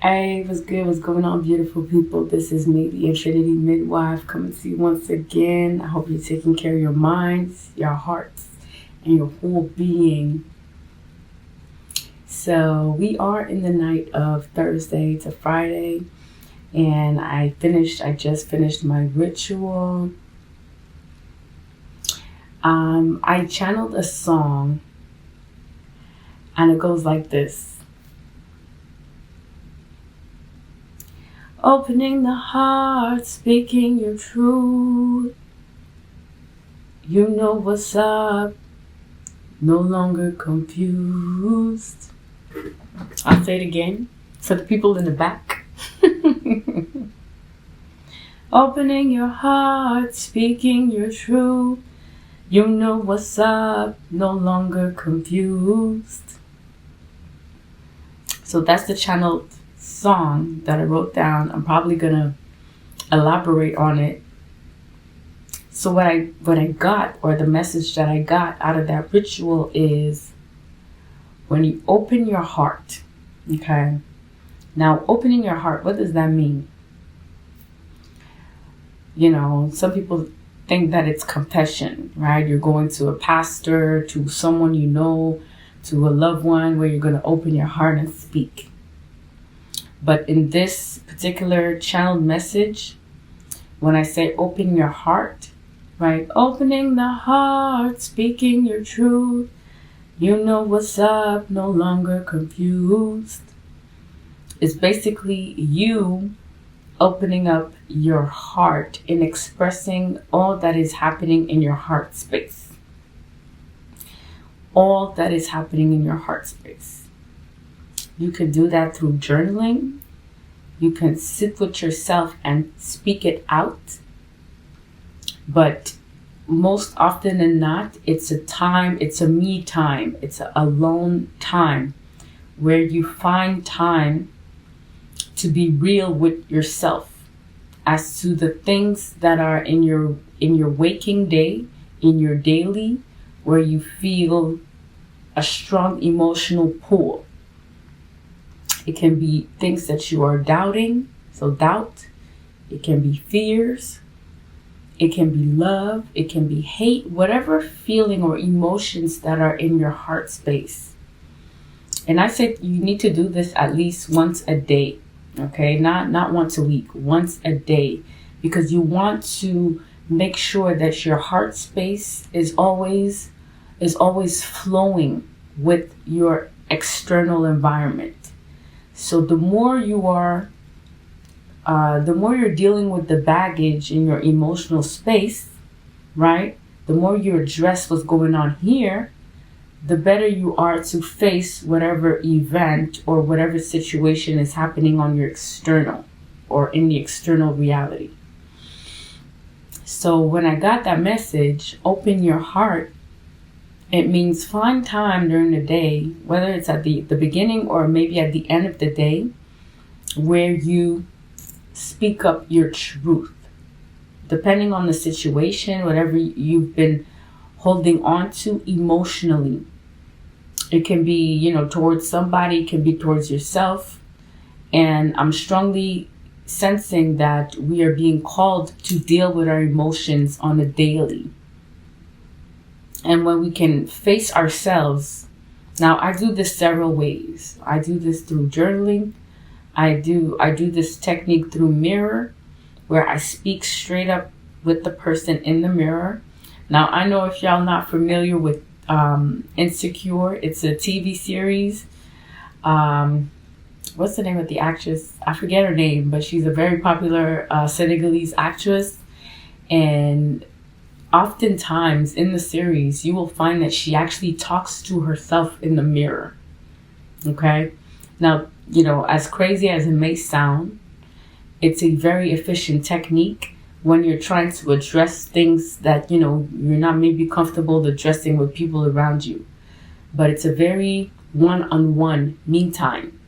Hey, what's good? What's going on, beautiful people? This is me, the Infinity Midwife, coming to you once again. I hope you're taking care of your minds, your hearts, and your whole being. So, we are in the night of Thursday to Friday, and I just finished my ritual. I channeled a song, and it goes like this. Opening the heart, speaking your truth. You know what's up, no longer confused. I'll say it again for the people in the back. Opening your heart, speaking your truth. You know what's up, no longer confused. So that's the channeled song that I wrote down. I'm probably gonna elaborate on it. So what I got, or the message that I got out of that ritual, is when you open your heart. Okay, now opening your heart, what does that mean? You know, some people think that it's confession, right? You're going to a pastor, to someone you know, to a loved one, where you're going to open your heart and speak. But in this particular channeled message, when I say open your heart, right? Opening the heart, speaking your truth. You know what's up, no longer confused. It's basically you opening up your heart and expressing all that is happening in your heart space. All that is happening in your heart space. You can do that through journaling. You can sit with yourself and speak it out. But most often than not, it's a me time. It's a alone time where you find time to be real with yourself as to the things that are in your waking day, in your daily, where you feel a strong emotional pull. It can be things that you are doubting, so doubt. It can be fears. It can be love. It can be hate. Whatever feeling or emotions that are in your heart space. And I said you need to do this at least once a day. Okay, not once a week, once a day, because you want to make sure that your heart space is always flowing with your external environment. So the more you're dealing with the baggage in your emotional space, right? The more you address what's going on here, the better you are to face whatever event or whatever situation is happening on your external or in the external reality. So when I got that message, open your heart, it means find time during the day, whether it's at the beginning or maybe at the end of the day, where you speak up your truth. Depending on the situation, whatever you've been holding on to emotionally. It can be, towards somebody, it can be towards yourself. And I'm strongly sensing that we are being called to deal with our emotions on a daily. And when we can face ourselves, now I do this several ways. I do this through journaling. I do this technique through mirror, where I speak straight up with the person in the mirror. Now, I know if y'all not familiar with Insecure, it's a TV series. What's the name of the actress? I forget her name, but she's a very popular Senegalese actress. And oftentimes in the series, you will find that she actually talks to herself in the mirror. Okay? Now, as crazy as it may sound, it's a very efficient technique when you're trying to address things that, you're not maybe comfortable addressing with people around you. But it's a very one-on-one me time.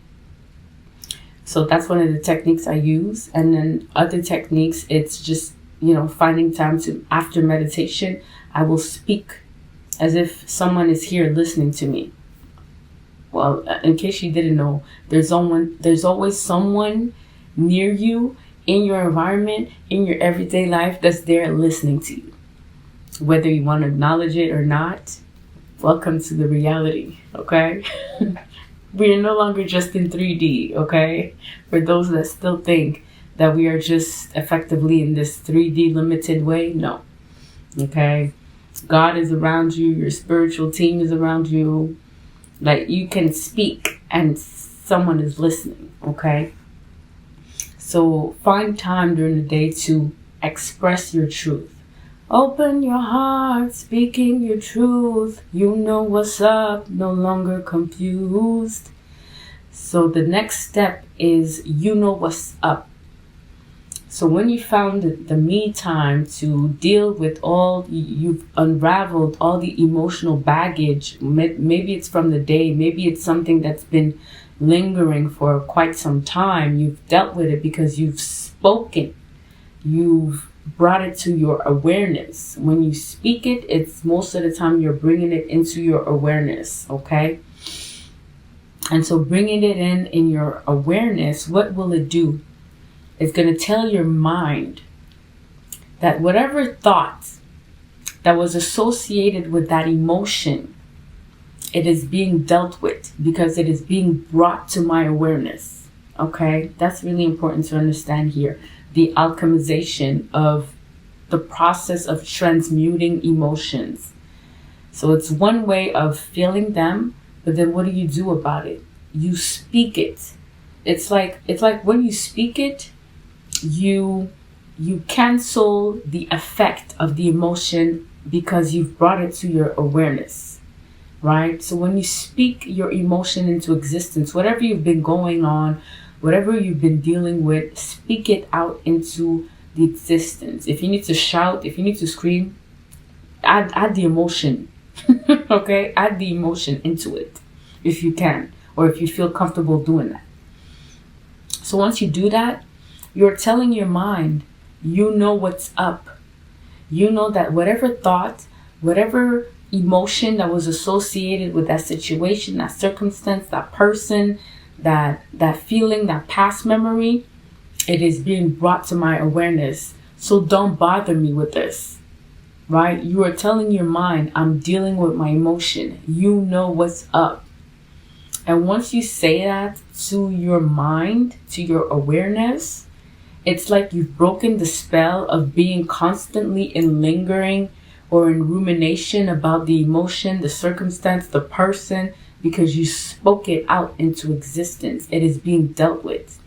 So that's one of the techniques I use. And then other techniques, it's just, finding time to, after meditation, I will speak as if someone is here listening to me. Well, in case you didn't know, there's always someone near you, in your environment, in your everyday life, that's there listening to you. Whether you want to acknowledge it or not, welcome to the reality, okay? We are no longer just in 3D, okay? For those that still think that we are just effectively in this 3D limited way, no, okay? God is around you, your spiritual team is around you. Like, you can speak and someone is listening, okay? So find time during the day to express your truth. Open your heart, speaking your truth. You know what's up, no longer confused. So the next step is you know what's up. So when you found the me time to deal with you've unraveled all the emotional baggage, maybe it's from the day, maybe it's something that's been lingering for quite some time. You've dealt with it because you've spoken. You've brought it to your awareness. When you speak it, it's most of the time you're bringing it into your awareness, okay? And so bringing it in your awareness, what will it do? It's going to tell your mind that whatever thought that was associated with that emotion, it is being dealt with because it is being brought to my awareness. Okay, that's really important to understand here. The alchemization of the process of transmuting emotions. So it's one way of feeling them, but then what do you do about it? You speak it. It's like when you speak it, you cancel the effect of the emotion because you've brought it to your awareness. Right? So when you speak your emotion into existence, whatever you've been going on, whatever you've been dealing with, speak it out into the existence. If you need to shout, if you need to scream, add the emotion. Okay? Add the emotion into it if you can, or if you feel comfortable doing that. So once you do that, you're telling your mind, you know what's up. You know that whatever thought, whatever emotion that was associated with that situation, that circumstance, that person, that feeling, that past memory, it is being brought to my awareness. So don't bother me with this, right? You are telling your mind, I'm dealing with my emotion. You know what's up. And once you say that to your mind, to your awareness, it's like you've broken the spell of being constantly in lingering or in rumination about the emotion, the circumstance, the person, because you spoke it out into existence. It is being dealt with.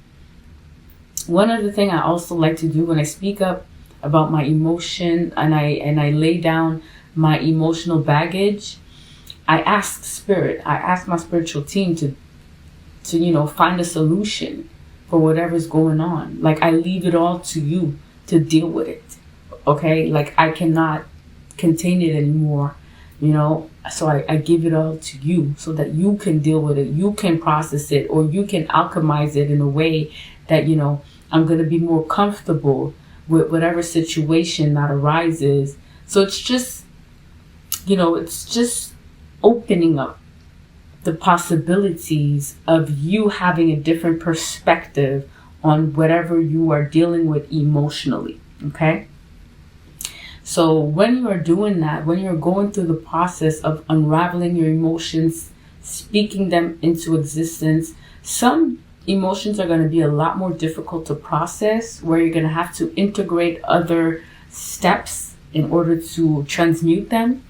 One other thing I also like to do when I speak up about my emotion and I lay down my emotional baggage, I ask spirit, I ask my spiritual team to find a solution for whatever's going on. Like, I leave it all to you to deal with it. Okay? Like, I cannot contain it anymore, so I give it all to you so that you can deal with it, you can process it, or you can alchemize it in a way that I'm going to be more comfortable with whatever situation that arises. So it's just opening up the possibilities of you having a different perspective on whatever you are dealing with emotionally. Okay? So when you are doing that, when you're going through the process of unraveling your emotions, speaking them into existence, some emotions are going to be a lot more difficult to process, where you're going to have to integrate other steps in order to transmute them.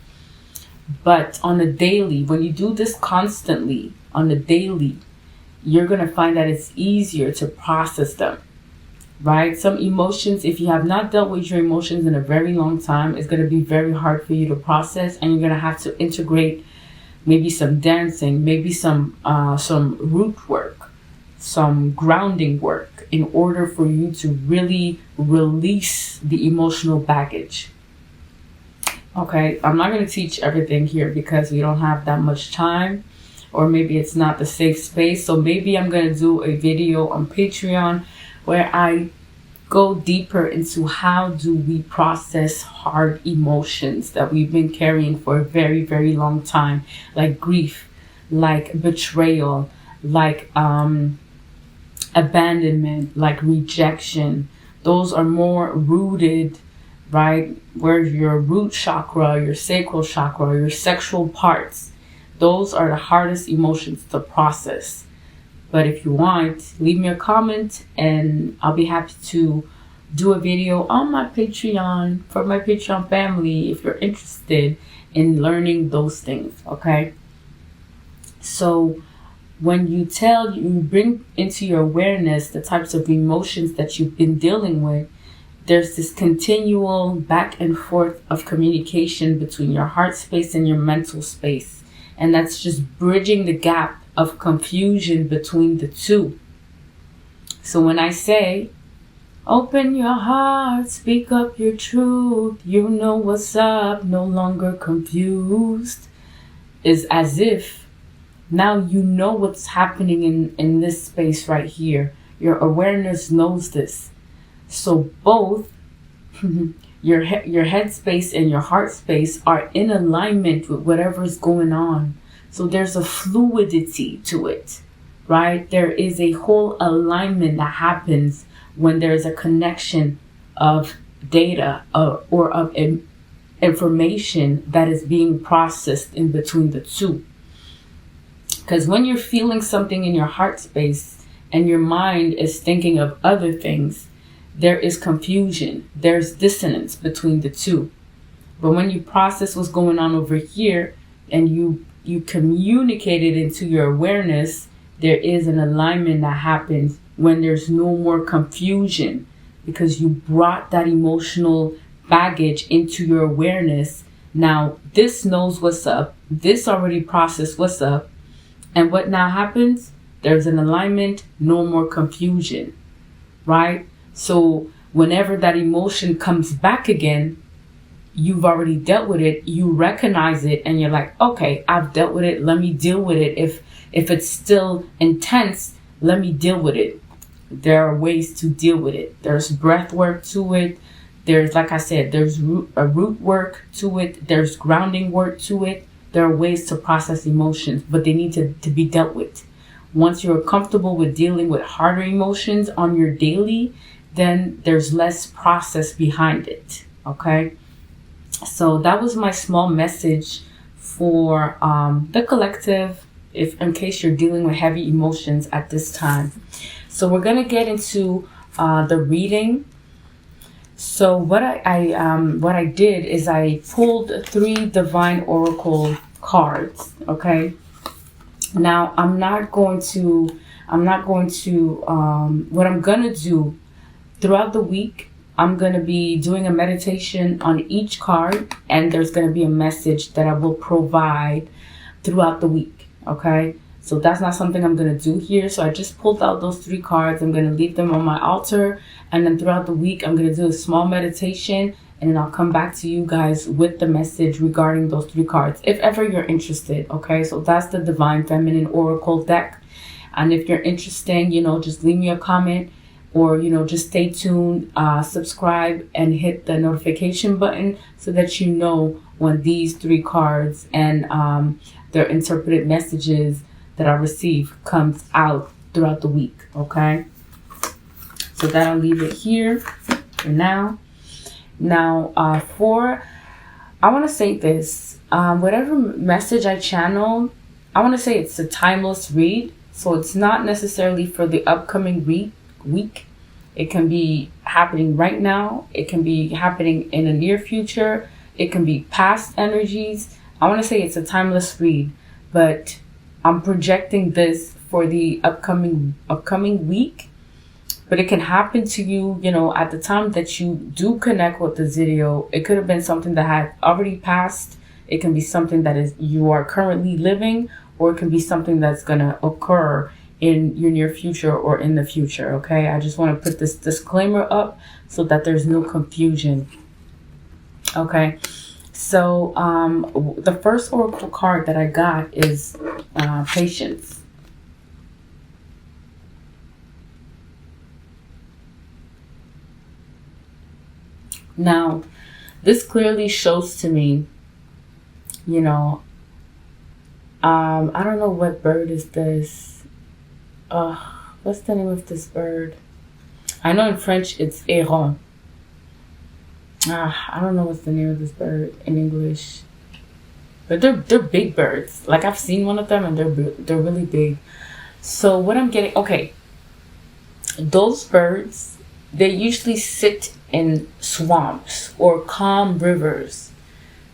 But on a daily, when you do this constantly, on a daily, you're going to find that it's easier to process them. Right? Some emotions, if you have not dealt with your emotions in a very long time, it's going to be very hard for you to process, and you're going to have to integrate maybe some dancing, maybe some root work, some grounding work in order for you to really release the emotional baggage. Okay, I'm not going to teach everything here because we don't have that much time, or maybe it's not the safe space. So maybe I'm going to do a video on Patreon where I go deeper into how do we process hard emotions that we've been carrying for a very, very long time, like grief, like betrayal, like abandonment, like rejection. Those are more rooted, right? Where your root chakra, your sacral chakra, your sexual parts, those are the hardest emotions to process. But if you want, leave me a comment and I'll be happy to do a video on my Patreon for my Patreon family if you're interested in learning those things, okay? So when you bring into your awareness the types of emotions that you've been dealing with, there's this continual back and forth of communication between your heart space and your mental space. And that's just bridging the gap of confusion between the two. So when I say, open your heart, speak up your truth, you know what's up, no longer confused, is as if now you know what's happening in this space right here. Your awareness knows this. So both your head space and your heart space are in alignment with whatever's going on. So there's a fluidity to it, right? There is a whole alignment that happens when there's a connection of data or of information that is being processed in between the two. Because when you're feeling something in your heart space and your mind is thinking of other things, there is confusion. There's dissonance between the two. But when you process what's going on over here and you communicate it into your awareness, there is an alignment that happens when there's no more confusion, because you brought that emotional baggage into your awareness. Now this knows what's up. This already processed what's up. And what now happens? There's an alignment, no more confusion, right? So whenever that emotion comes back again, you've already dealt with it, you recognize it, and you're like, okay, I've dealt with it, let me deal with it. If it's still intense, let me deal with it. There are ways to deal with it. There's breath work to it. There's, like I said, there's root work to it. There's grounding work to it. There are ways to process emotions, but they need to be dealt with. Once you're comfortable with dealing with harder emotions on your daily, then there's less process behind it, okay? So that was my small message for the collective, if in case you're dealing with heavy emotions at this time. So we're gonna get into the reading. So what I did is I pulled 3 divine oracle cards. Okay. Now what I'm gonna do throughout the week, I'm going to be doing a meditation on each card, and there's going to be a message that I will provide throughout the week, okay? So that's not something I'm going to do here. So I just pulled out those 3 cards. I'm going to leave them on my altar, and then throughout the week, I'm going to do a small meditation, and then I'll come back to you guys with the message regarding those 3 cards, if ever you're interested, okay? So that's the Divine Feminine Oracle deck. And if you're interested, just leave me a comment, or, just stay tuned, subscribe, and hit the notification button so that you know when these 3 cards and their interpreted messages that I receive comes out throughout the week, okay? So that'll leave it here for now. Now, I want to say this, whatever message I channel, I want to say it's a timeless read. So it's not necessarily for the upcoming week. It can be happening right now. It can be happening in the near future. It can be past energies. I want to say it's a timeless read, but I'm projecting this for the upcoming week. But it can happen to you, at the time that you do connect with the video. It could have been something that had already passed. It can be something that you are currently living, or it can be something that's going to occur in your near future or in the future, okay? I just want to put this disclaimer up so that there's no confusion, okay? So the first oracle card that I got is patience. Now, this clearly shows to me, I don't know what bird is this. What's the name of this bird? I know in French it's héron. I don't know what's the name of this bird in English. But they're big birds. Like I've seen one of them and they're really big. So what I'm getting, okay, those birds, they usually sit in swamps or calm rivers.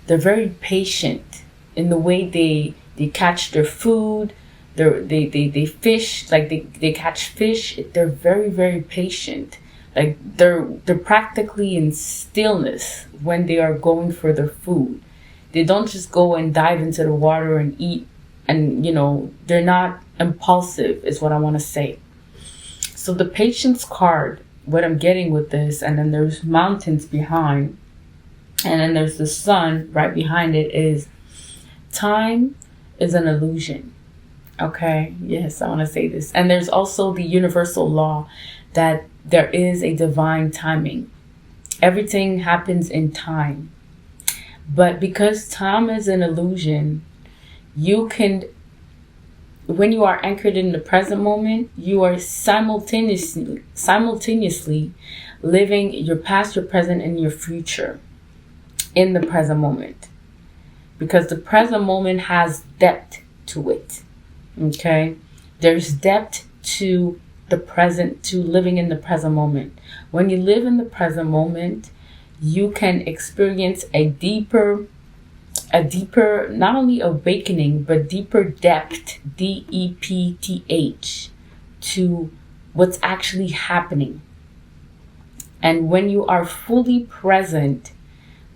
They're very patient in the way they catch their food. They fish, like they catch fish. They're very, very patient. Like they're practically in stillness when they are going for their food. They don't just go and dive into the water and eat. And, they're not impulsive is what I want to say. So the patience card, what I'm getting with this, and then there's mountains behind, and then there's the sun right behind it, is time is an illusion. Okay, yes, I want to say this. And there's also the universal law that there is a divine timing. Everything happens in time. But because time is an illusion, you can, when you are anchored in the present moment, you are simultaneously living your past, your present, and your future in the present moment. Because the present moment has depth to it. Okay? There's depth to the present, to living in the present moment. When you live in the present moment, you can experience a deeper, not only awakening, but deeper depth, depth, to what's actually happening. And when you are fully present,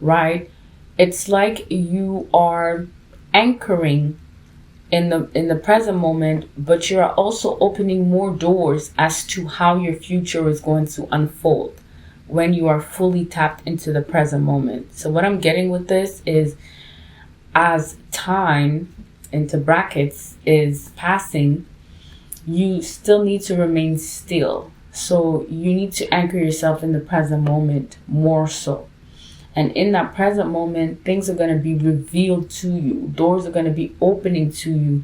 right, it's like you are anchoring in the present moment, but you're also opening more doors as to how your future is going to unfold when you are fully tapped into the present moment. So what I'm getting with this is, as time, into brackets, is passing, you still need to remain still. So you need to anchor yourself in the present moment more so. And in that present moment, things are going to be revealed to you. Doors are going to be opening to you.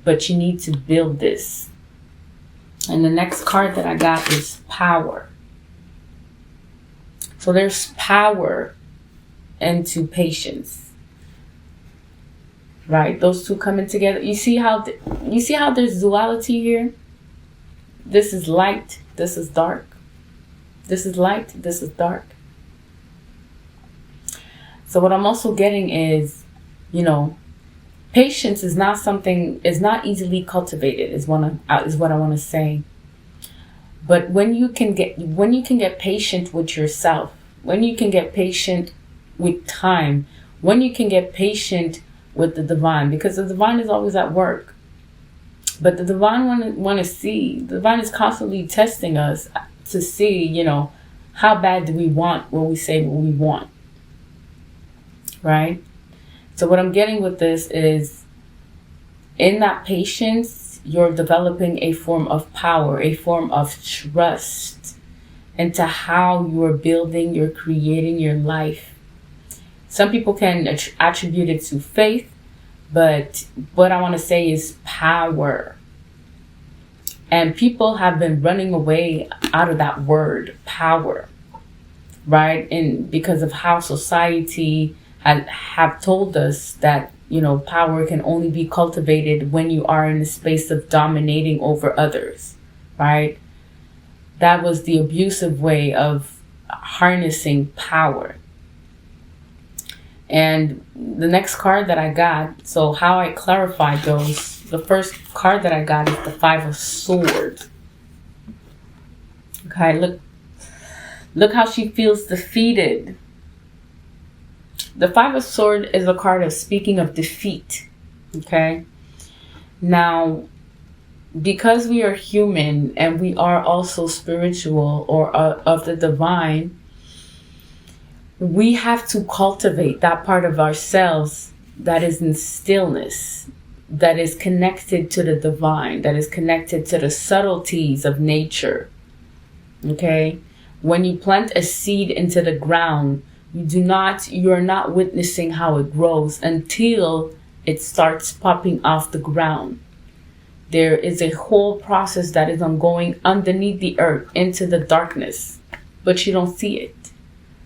But you need to build this. And the next card that I got is power. So there's power into patience. Right? Those two coming together. You see how there's duality here? This is light. This is dark. This is light. This is dark. So what I'm also getting is, patience is not easily cultivated, is what I want to say. But when you can get patient with yourself, when you can get patient with time, when you can get patient with the divine, because the divine is always at work. But the divine the divine is constantly testing us to see, how bad do we want what we say what we want. Right? So what I'm getting with this is, in that patience, you're developing a form of power, a form of trust into how you're building, you're creating your life. Some people can attribute it to faith, but what I want to say is power. And people have been running away out of that word, power, right? And because of how society have told us that, power can only be cultivated when you are in the space of dominating over others, right? That was the abusive way of harnessing power. And the next card that I got, so how I clarified those, the first card that I got is the Five of Swords. Okay, look how she feels defeated. The Five of Swords is a card of speaking of defeat. Okay. Now, because we are human and we are also spiritual or of the divine, we have to cultivate that part of ourselves that is in stillness, that is connected to the divine, that is connected to the subtleties of nature. Okay. When you plant a seed into the ground, you're not witnessing how it grows until it starts popping off the ground. There is a whole process that is ongoing underneath the earth into the darkness, but you don't see it.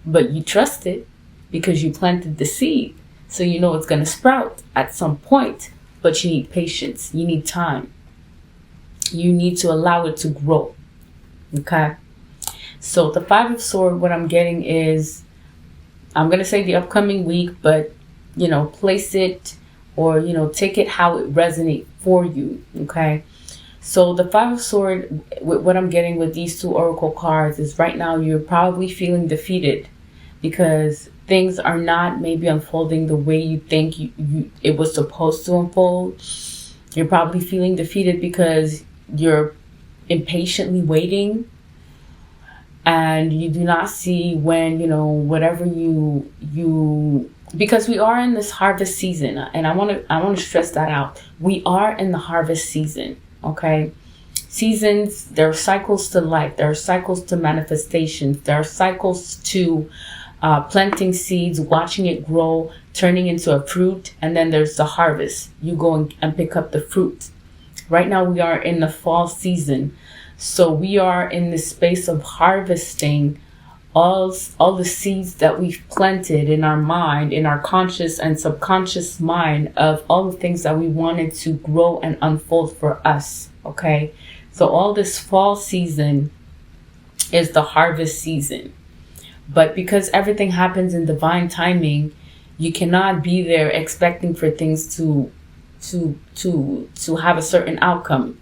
But you trust it because you planted the seed. So you know it's going to sprout at some point, but you need patience. You need time. You need to allow it to grow. Okay? So the Five of Swords, what I'm getting is, I'm going to say the upcoming week, but, place it or, take it how it resonates for you. Okay? So the Five of Swords, what I'm getting with these two oracle cards is right now you're probably feeling defeated because things are not maybe unfolding the way you think it was supposed to unfold. You're probably feeling defeated because you're impatiently waiting and you do not see when, whatever because we are in this harvest season, and I want to stress that out. We are in the harvest season, okay? Seasons, there are cycles to life. There are cycles to manifestations. There are cycles to planting seeds, watching it grow, turning into a fruit, and then there's the harvest. You go and pick up the fruit. Right now we are in the fall season. So we are in the space of harvesting all the seeds that we've planted in our mind, in our conscious and subconscious mind, of all the things that we wanted to grow and unfold for us. Okay. So all this fall season is the harvest season. But because everything happens in divine timing, you cannot be there expecting for things to have a certain outcome.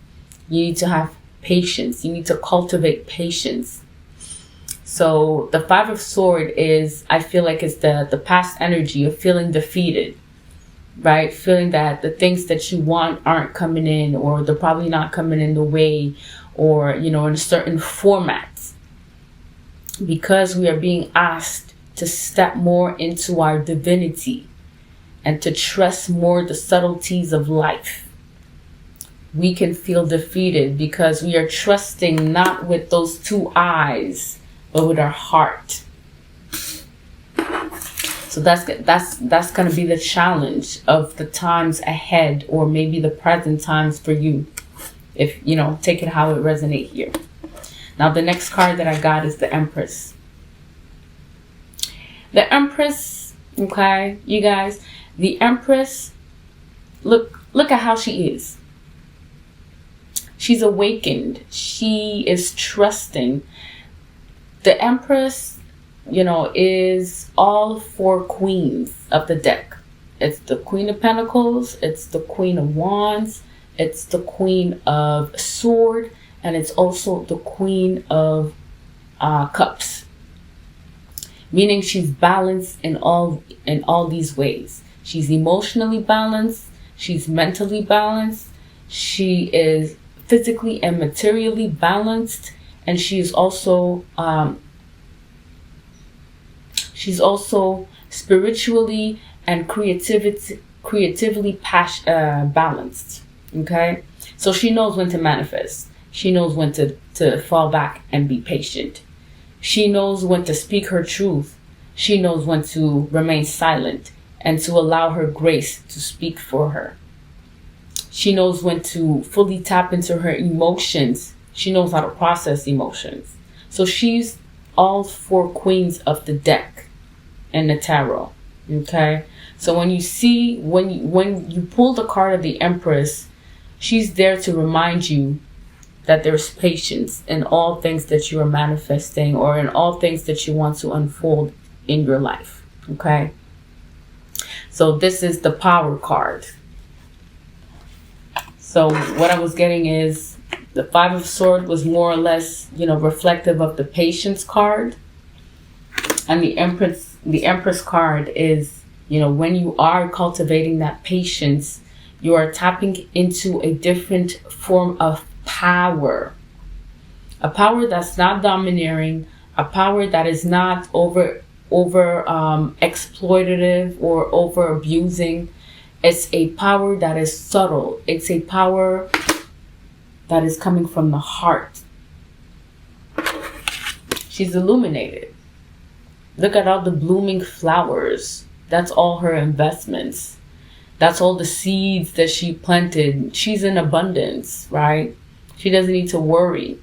You need to have patience. You need to cultivate patience. So the Five of Swords is, I feel like it's the past energy of feeling defeated, right? Feeling that the things that you want aren't coming in, or they're probably not coming in the way, or, in a certain format. Because we are being asked to step more into our divinity and to trust more the subtleties of life, we can feel defeated because we are trusting not with those two eyes, but with our heart. So that's going to be the challenge of the times ahead, or maybe the present times for you, if take it how it resonates here. Now the next card that I got is the Empress. The Empress, okay, you guys, the Empress, look at how she is. She's awakened. She is trusting. The Empress, is all four queens of the deck. It's the Queen of Pentacles, it's the Queen of Wands, it's the Queen of Swords, and it's also the Queen of Cups. Meaning she's balanced in all these ways. She's emotionally balanced, she's mentally balanced, she is physically and materially balanced, and she is also spiritually and creatively balanced. Okay, so she knows when to manifest. She knows when to fall back and be patient. She knows when to speak her truth. She knows when to remain silent and to allow her grace to speak for her. She knows when to fully tap into her emotions. She knows how to process emotions. So she's all four queens of the deck in the tarot. Okay? So when you pull the card of the Empress, she's there to remind you that there's patience in all things that you are manifesting, or in all things that you want to unfold in your life. Okay? So this is the Power card. So what I was getting is the Five of Swords was more or less, reflective of the Patience card. And the Empress card is, when you are cultivating that patience, you are tapping into a different form of power. A power that's not domineering, a power that is not over exploitative or over abusing. It's a power that is subtle. It's a power that is coming from the heart. She's illuminated. Look at all the blooming flowers. That's all her investments. That's all the seeds that she planted. She's in abundance, right? She doesn't need to worry.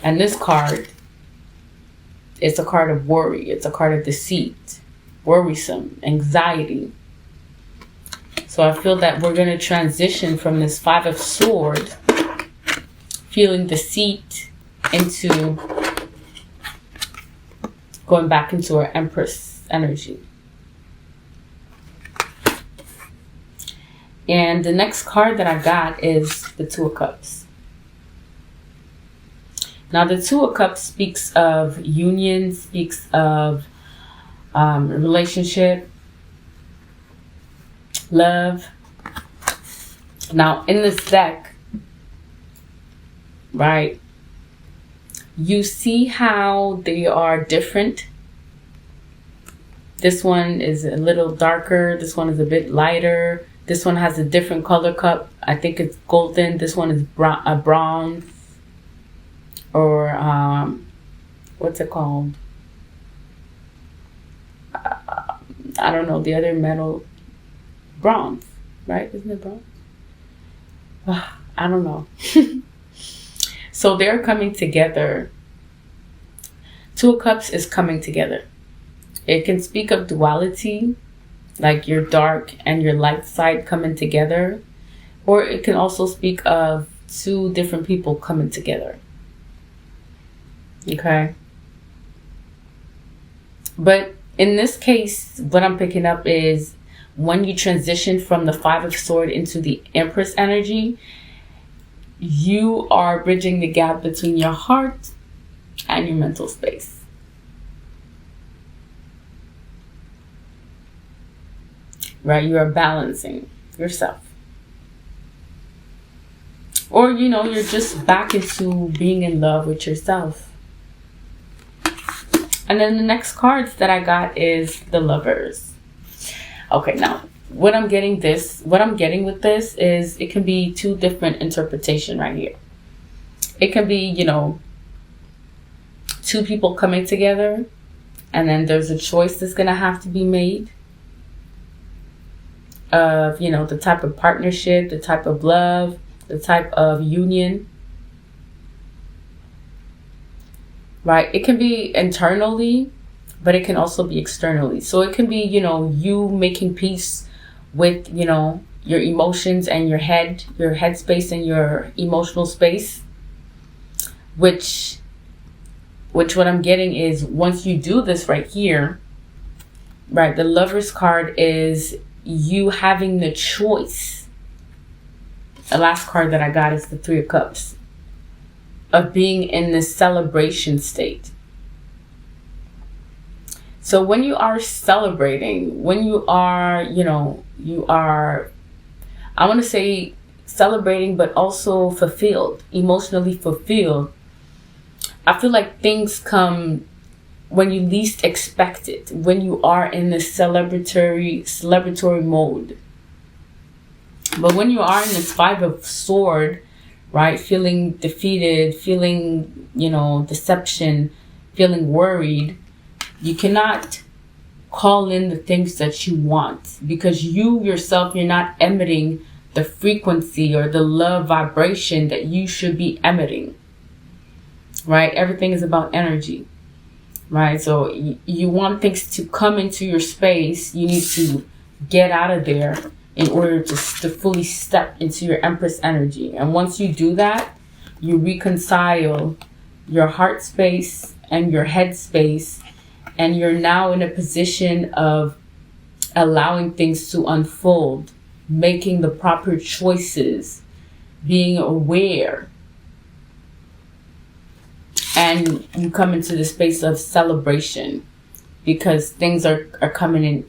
And this card, it's a card of worry. It's a card of deceit, worrisome, anxiety. So I feel that we're going to transition from this Five of Swords, feeling deceit, into going back into our Empress energy. And the next card that I got is the Two of Cups. Now, the Two of Cups speaks of union, speaks of relationship, love. Now, in this deck, right, you see how they are different. This one is a little darker. This one is a bit lighter. This one has a different color cup. I think it's golden. This one is bronze. Or what's it called? I don't know. The other metal, bronze, right? Isn't it bronze? I don't know. So they're coming together. Two of Cups is coming together. It can speak of duality, like your dark and your light side coming together. Or it can also speak of two different people coming together. Okay. But in this case, what I'm picking up is when you transition from the Five of Swords into the Empress energy, you are bridging the gap between your heart and your mental space. Right? You are balancing yourself. Or, you're just back into being in love with yourself. And then the next cards that I got is the Lovers. Okay, now what I'm getting with this is it can be two different interpretation right here. It can be, two people coming together, and then there's a choice that's going to have to be made of, the type of partnership, the type of love, the type of union. Right? It can be internally, but it can also be externally. So it can be, you making peace with, your emotions and your head space and your emotional space. Which what I'm getting is once you do this right here, right, the Lover's card is you having the choice. The last card that I got is the Three of Cups. Of being in this celebration state. So when you are celebrating, when you are, you are, I want to say celebrating, but also fulfilled, emotionally fulfilled. I feel like things come when you least expect it, when you are in this celebratory mode. But when you are in this Five of Swords, right, feeling defeated, feeling, deception, feeling worried, you cannot call in the things that you want because you yourself, you're not emitting the frequency or the love vibration that you should be emitting, right? Everything is about energy, right? So you want things to come into your space. You need to get out of there in order to fully step into your Empress energy. And once you do that, you reconcile your heart space and your head space, and you're now in a position of allowing things to unfold, making the proper choices, being aware. And you come into the space of celebration because things are coming in,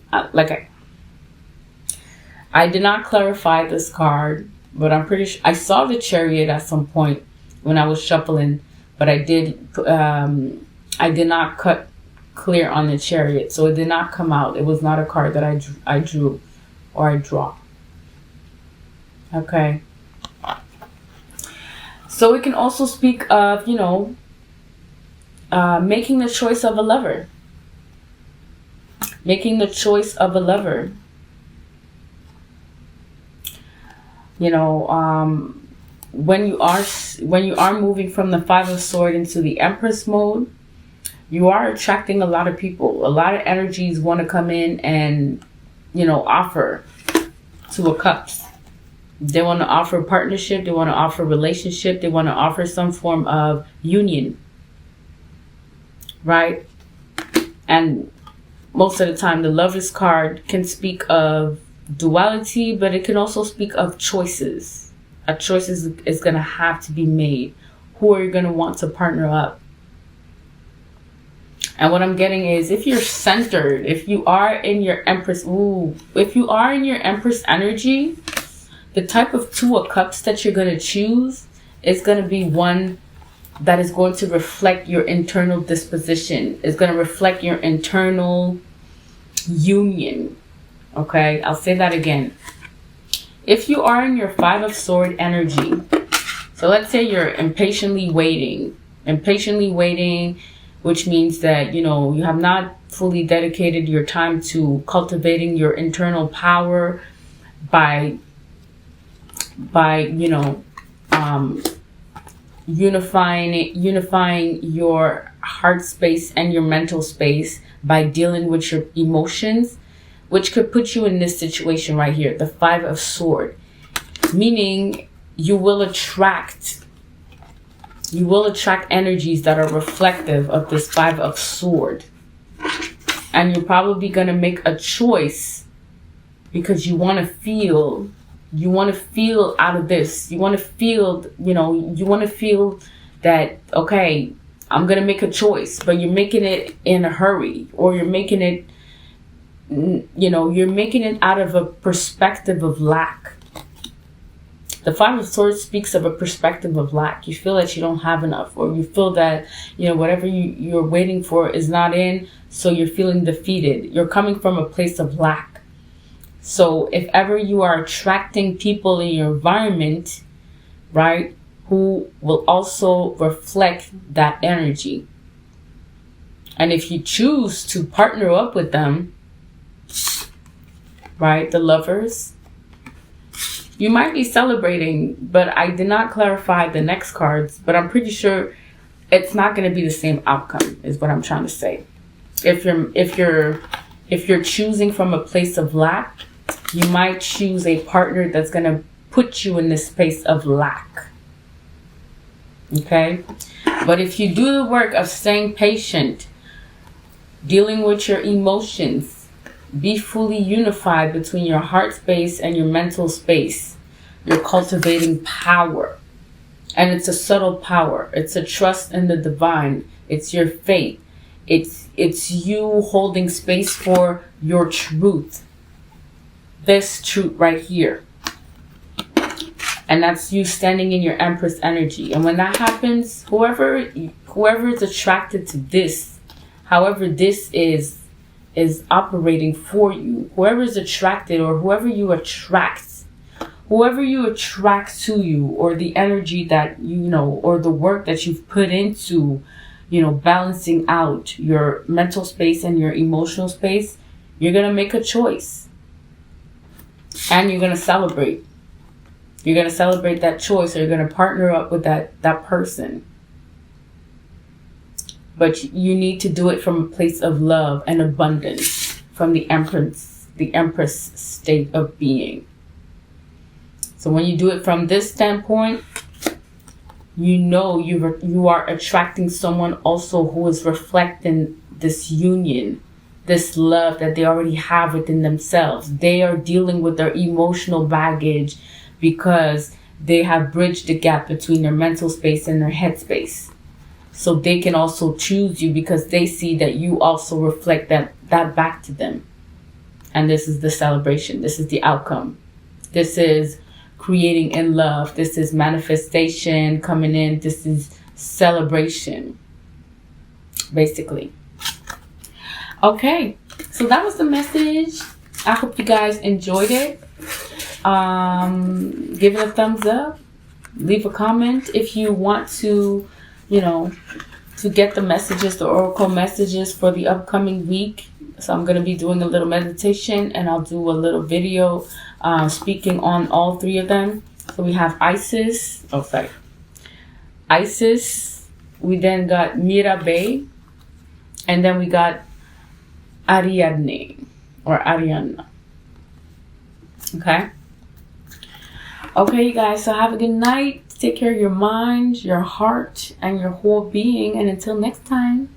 I did not clarify this card, but I'm pretty sure I saw the Chariot at some point when I was shuffling, but I did not cut clear on the Chariot, so it did not come out. It was not a card that I drew or I draw. Okay. So it can also speak of, making the choice of a lover. Making the choice of a lover. You know, when you are moving from the Five of Swords into the Empress mode, you are attracting a lot of people. A lot of energies want to come in and, you know, offer Two of Cups. They want to offer partnership. They want to offer relationship. They want to offer some form of union. Right? And most of the time, the Lovers card can speak of duality, but it can also speak of choices. A choice is going to have to be made. Who are you going to want to partner up? And what I'm getting is, if you're centered, if you are in your Empress, if you are in your Empress energy, the type of Two of Cups that you're going to choose is going to be one that is going to reflect your internal disposition. It's going to reflect your internal union. Okay, I'll say that again. If you are in your Five of Swords energy, so let's say you're impatiently waiting, which means that, you know, you have not fully dedicated your time to cultivating your internal power by you know, unifying your heart space and your mental space by dealing with your emotions, which could put you in this situation right here, the Five of Swords, meaning you will attract energies that are reflective of this Five of Swords. And you're probably going to make a choice because you want to feel out of this. You want to feel, you know, you want to feel that, okay, I'm going to make a choice, but you're making it in a hurry, or you're making it, you know, you're making it out of a perspective of lack. The Five of Swords speaks of a perspective of lack. You feel that you don't have enough, or you feel that, you know, whatever you're waiting for is not in, so you're feeling defeated. You're coming from a place of lack. So if ever you are attracting people in your environment, right, who will also reflect that energy. And if you choose to partner up with them, right, the Lovers, you might be celebrating, but I did not clarify the next cards, but I'm pretty sure it's not going to be the same outcome, is what I'm trying to say. If you're choosing from a place of lack, you might choose a partner that's going to put you in this space of lack. Okay? But if you do the work of staying patient, dealing with your emotions, be fully unified between your heart space and your mental space, you're cultivating power. And it's a subtle power. It's a trust in the divine. It's your faith. It's you holding space for your truth. This truth right here. And that's you standing in your Empress energy. And when that happens, whoever is attracted to this, however this is operating for you, whoever is attracted, or whoever you attract to you, or the energy that, you know, or the work that you've put into, you know, balancing out your mental space and your emotional space, you're going to make a choice. And you're going to celebrate. You're going to celebrate that choice, or you're going to partner up with that person. But you need to do it from a place of love and abundance, from the Empress state of being. So when you do it from this standpoint, you know you are attracting someone also who is reflecting this union, this love that they already have within themselves. They are dealing with their emotional baggage because they have bridged the gap between their mental space and their head space. So they can also choose you because they see that you also reflect that back to them. And this is the celebration. This is the outcome. This is creating in love. This is manifestation coming in. This is celebration, basically. Okay, so that was the message. I hope you guys enjoyed it. Give it a thumbs up. Leave a comment if you want to, you know, to get the messages, the oracle messages for the upcoming week. So I'm going to be doing a little meditation, and I'll do a little video speaking on all three of them. So we have Isis. Oh, sorry. Isis. We then got Mirabai. And then we got Ariadne or Ariana. Okay? Okay, you guys. So have a good night. Take care of your mind, your heart, and your whole being. And until next time.